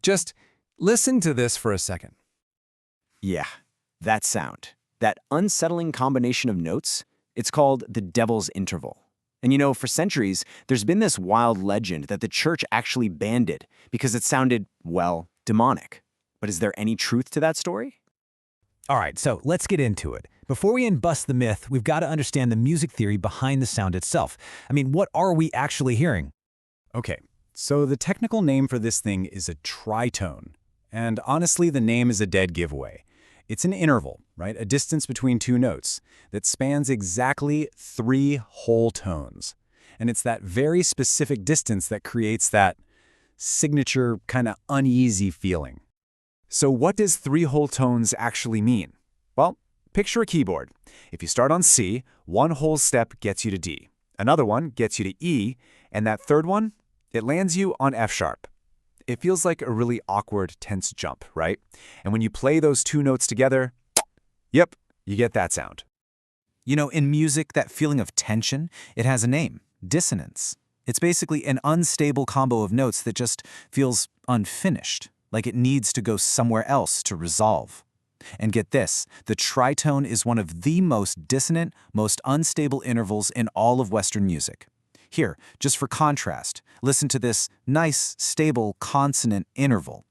Just listen to this for a second. Yeah, that sound, that unsettling combination of notes, it's called the devil's interval. And for centuries, there's been this wild legend that the church actually banned it because it sounded, well, demonic. But is there any truth to that story? All right, so let's get into it. Before we bust the myth, we've got to understand the music theory behind the sound itself. What are we actually hearing? Okay, so the technical name for this thing is a tritone. And honestly, the name is a dead giveaway. It's an interval, right? A distance between two notes that spans exactly 3 whole tones. And it's that very specific distance that creates that signature kind of uneasy feeling. So what does 3 whole tones actually mean? Well, picture a keyboard. If you start on C, one whole step gets you to D. Another one gets you to E, and that third one, it lands you on F sharp. It feels like a really awkward, tense jump, right? And when you play those 2 notes together, yep, you get that sound. In music, that feeling of tension, it has a name, dissonance. It's basically an unstable combo of notes that just feels unfinished, like it needs to go somewhere else to resolve. And get this, the tritone is one of the most dissonant, most unstable intervals in all of Western music. Here, just for contrast, listen to this nice, stable, consonant interval.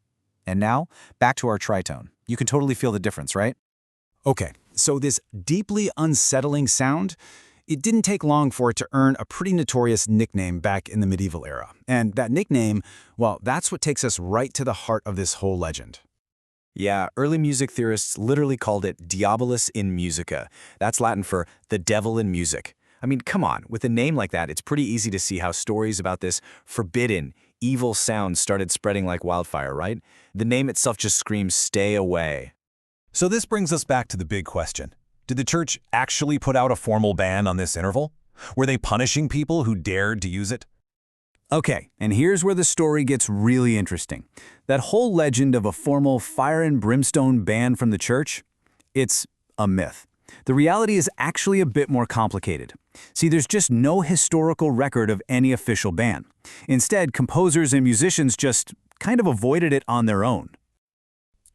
And now, back to our tritone. You can totally feel the difference, right? Okay, so this deeply unsettling sound, it didn't take long for it to earn a pretty notorious nickname back in the medieval era. And that nickname, well, that's what takes us right to the heart of this whole legend. Yeah, early music theorists literally called it Diabolus in Musica. That's Latin for the devil in music. Come on, with a name like that, it's pretty easy to see how stories about this forbidden, evil sound started spreading like wildfire, right? The name itself just screams, stay away. So this brings us back to the big question. Did the church actually put out a formal ban on this interval? Were they punishing people who dared to use it? Okay, and here's where the story gets really interesting. That whole legend of a formal fire and brimstone ban from the church, it's a myth. The reality is actually a bit more complicated. See, there's just no historical record of any official ban. Instead, composers and musicians just kind of avoided it on their own.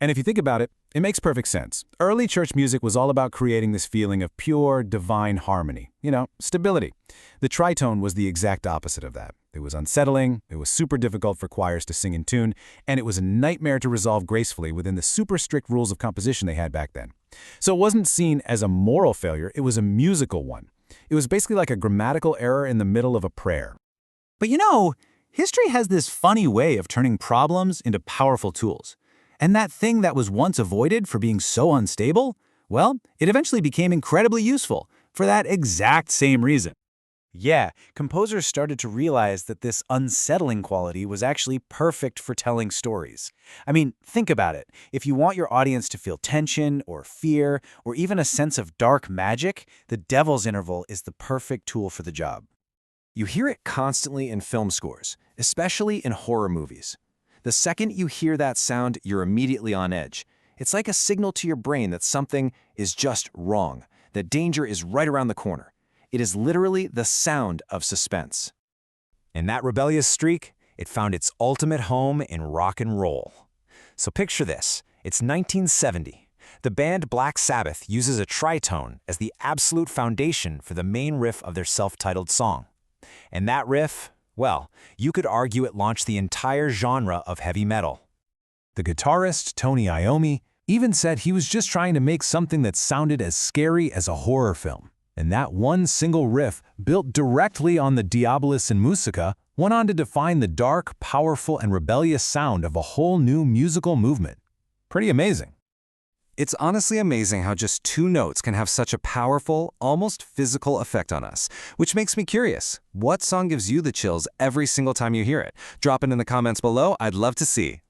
And if you think about it, it makes perfect sense. Early church music was all about creating this feeling of pure, divine harmony. Stability. The tritone was the exact opposite of that. It was unsettling, it was super difficult for choirs to sing in tune, and it was a nightmare to resolve gracefully within the super strict rules of composition they had back then. So it wasn't seen as a moral failure, it was a musical one. It was basically like a grammatical error in the middle of a prayer. But history has this funny way of turning problems into powerful tools. And that thing that was once avoided for being so unstable, well, it eventually became incredibly useful for that exact same reason. Yeah, composers started to realize that this unsettling quality was actually perfect for telling stories. Think about it. If you want your audience to feel tension or fear or even a sense of dark magic, the devil's interval is the perfect tool for the job. You hear it constantly in film scores, especially in horror movies. The second you hear that sound, you're immediately on edge. It's like a signal to your brain that something is just wrong, that danger is right around the corner. It is literally the sound of suspense. And that rebellious streak, it found its ultimate home in rock and roll. So picture this, it's 1970. The band Black Sabbath uses a tritone as the absolute foundation for the main riff of their self-titled song. And that riff, well, you could argue it launched the entire genre of heavy metal. The guitarist, Tony Iommi, even said he was just trying to make something that sounded as scary as a horror film. And that one single riff, built directly on the Diabolus and Musica, went on to define the dark, powerful, and rebellious sound of a whole new musical movement. Pretty amazing. It's honestly amazing how just 2 notes can have such a powerful, almost physical effect on us. Which makes me curious, what song gives you the chills every single time you hear it? Drop it in the comments below, I'd love to see.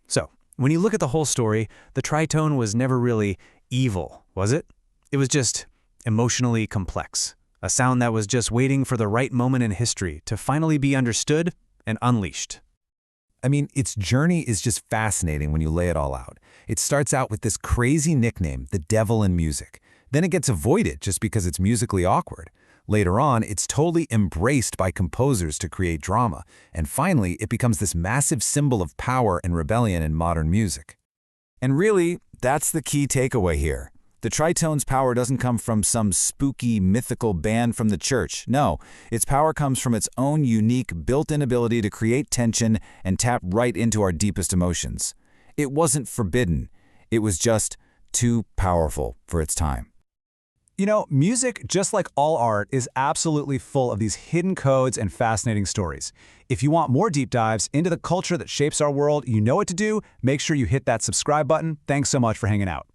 So, when you look at the whole story, the tritone was never really evil, was it? It was just emotionally complex. A sound that was just waiting for the right moment in history to finally be understood and unleashed. Its journey is just fascinating when you lay it all out. It starts out with this crazy nickname, the devil in music. Then it gets avoided just because it's musically awkward. Later on, it's totally embraced by composers to create drama, and finally, it becomes this massive symbol of power and rebellion in modern music. And really, that's the key takeaway here. The tritone's power doesn't come from some spooky, mythical band from the church. No, its power comes from its own unique, built-in ability to create tension and tap right into our deepest emotions. It wasn't forbidden. It was just too powerful for its time. You know, music, just like all art, is absolutely full of these hidden codes and fascinating stories. If you want more deep dives into the culture that shapes our world, you know what to do. Make sure you hit that subscribe button. Thanks so much for hanging out.